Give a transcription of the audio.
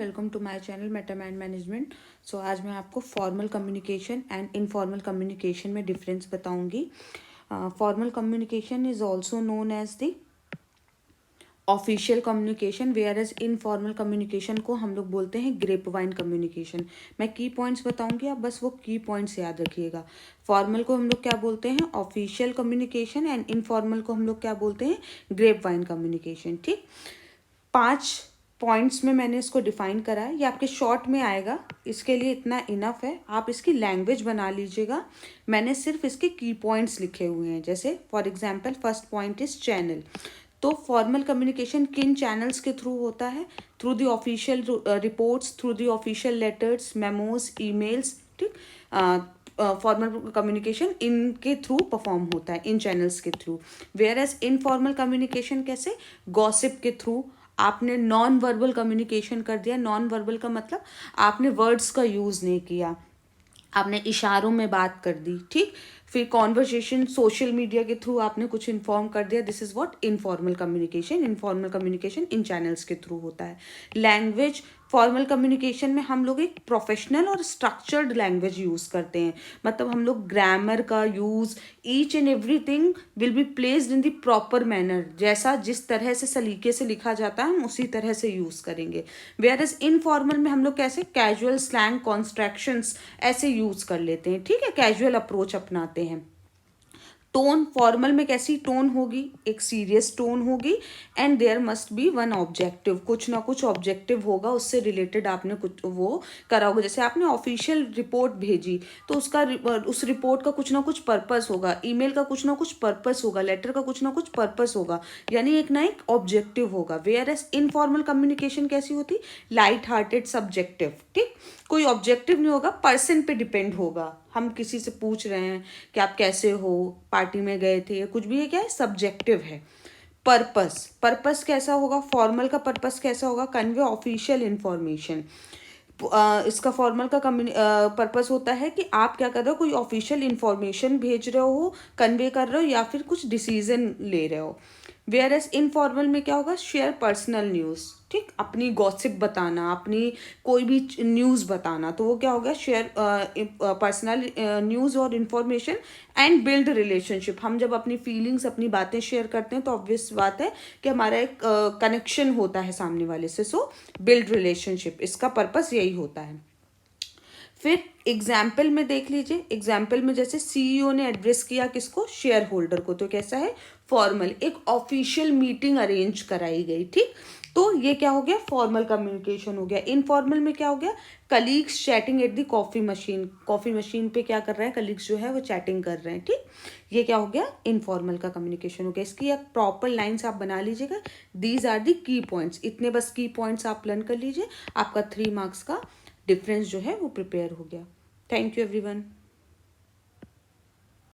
Welcome to my channel meta mind management. So आज मैं आपको formal communication and informal communication में difference बताऊंगी। Formal communication is also known as the official communication, whereas informal communication को हम लोग बोलते हैं ग्रेप वाइन कम्युनिकेशन। मैं की पॉइंट्स बताऊंगी, आप बस वो की पॉइंट्स याद रखिएगा। फॉर्मल को हम लोग क्या बोलते हैं? Official communication. एंड इनफॉर्मल को हम लोग क्या बोलते हैं? Grapevine communication. ठीक, 5 पॉइंट्स में मैंने इसको डिफाइन करा है। ये आपके शॉर्ट में आएगा, इसके लिए इतना इनफ है। आप इसकी लैंग्वेज बना लीजिएगा। मैंने सिर्फ इसके की पॉइंट्स लिखे हुए हैं। जैसे for example first point is channel. तो फॉर्मल कम्युनिकेशन किन चैनल्स के थ्रू होता है? Through the official reports, through the official letters, memos, emails. ठीक, फॉर्मल कम्युनिकेशन इनके थ्रू परफॉर्म होता है, इन चैनल्स के through. Whereas informal communication कैसे? गॉसिप के थ्रू। आपने नॉन वर्बल कम्युनिकेशन कर दिया। नॉन वर्बल का मतलब आपने वर्ड्स का यूज़ नहीं किया, आपने इशारों में बात कर दी। ठीक, फिर कॉन्वर्सेशन सोशल मीडिया के थ्रू आपने कुछ इन्फॉर्म कर दिया। This is what informal communication. Informal communication in channels के थ्रू होता है। लैंग्वेज, फॉर्मल कम्युनिकेशन में हम लोग एक प्रोफेशनल और स्ट्रक्चर्ड लैंग्वेज यूज़ करते हैं। मतलब हम लोग ग्रामर का use, each and everything will be placed in the proper manner. जैसा जिस तरह से सलीके से लिखा जाता है हम उसी तरह से यूज़ करेंगे। वेयर एज इनफॉर्मल में हम लोग कैसे कैजुअल स्लैंग, कॉन्स्ट्रैक्शंस ऐसे यूज़ कर लेते हैं। ठीक है, कैजुअल अप्रोच अपनाते हैं। टोन, फॉर्मल में कैसी टोन होगी? एक सीरियस टोन होगी। And there must be one objective, कुछ ना कुछ ऑब्जेक्टिव होगा, उससे रिलेटेड आपने कुछ वो करा होगा। जैसे आपने ऑफिशियल रिपोर्ट भेजी तो उसका उस रिपोर्ट का कुछ ना कुछ पर्पस होगा, ईमेल का कुछ ना कुछ पर्पस होगा, लेटर का कुछ ना कुछ पर्पस होगा, यानी एक ना एक ऑब्जेक्टिव होगा। वेयर एज इनफॉर्मल कम्युनिकेशन कैसी होती? Light hearted, subjective. ठीक, कोई ऑब्जेक्टिव नहीं होगा, पर्सन पे डिपेंड होगा। हम किसी से पूछ रहे हैं कि आप कैसे हो, पार्टी में गए थे, कुछ भी है, क्या है? सब्जेक्टिव है। पर्पस, पर्पस कैसा होगा? फॉर्मल का पर्पस कैसा होगा? Convey official information. इसका फॉर्मल का पर्पस होता है कि आप क्या कर रहे हो, कोई ऑफिशियल इंफॉर्मेशन भेज रहे हो, कन्वे कर रहे हो, या फिर कुछ डिसीजन ले रहे हो। वेयर एज इनफॉर्मल में क्या होगा? Share personal news. ठीक, अपनी गॉसिप बताना, अपनी कोई भी न्यूज़ बताना, तो वो क्या होगा? शेयर पर्सनल न्यूज़ और इन्फॉर्मेशन। एंड बिल्ड रिलेशनशिप, हम जब अपनी फीलिंग्स, अपनी बातें शेयर करते हैं तो ऑब्वियस बात है कि हमारा एक कनेक्शन होता है सामने वाले से। सो बिल्ड रिलेशनशिप, इसका पर्पस यही होता है। फिर एग्जाम्पल में देख लीजिए। एग्जाम्पल में जैसे सीईओ ने एड्रेस किया किसको? शेयर होल्डर को, तो कैसा है? फॉर्मल। एक ऑफिशियल मीटिंग अरेंज कराई गई। ठीक, तो ये क्या हो गया? फॉर्मल कम्युनिकेशन हो गया। इनफॉर्मल में क्या हो गया? Colleagues chatting at the coffee machine. Coffee machine पे क्या कर रहे हैं? कलीग्स जो है वो चैटिंग कर रहे हैं। ठीक, ये क्या हो गया? इनफॉर्मल का कम्युनिकेशन हो गया। इसकी एक प्रॉपर लाइन्स आप बना लीजिएगा। दीज आर दी की पॉइंट्स। इतने बस की पॉइंट्स आप लर्न कर लीजिए, आपका 3 मार्क्स का डिफरेंस जो है वो प्रिपेयर हो गया। Thank you everyone.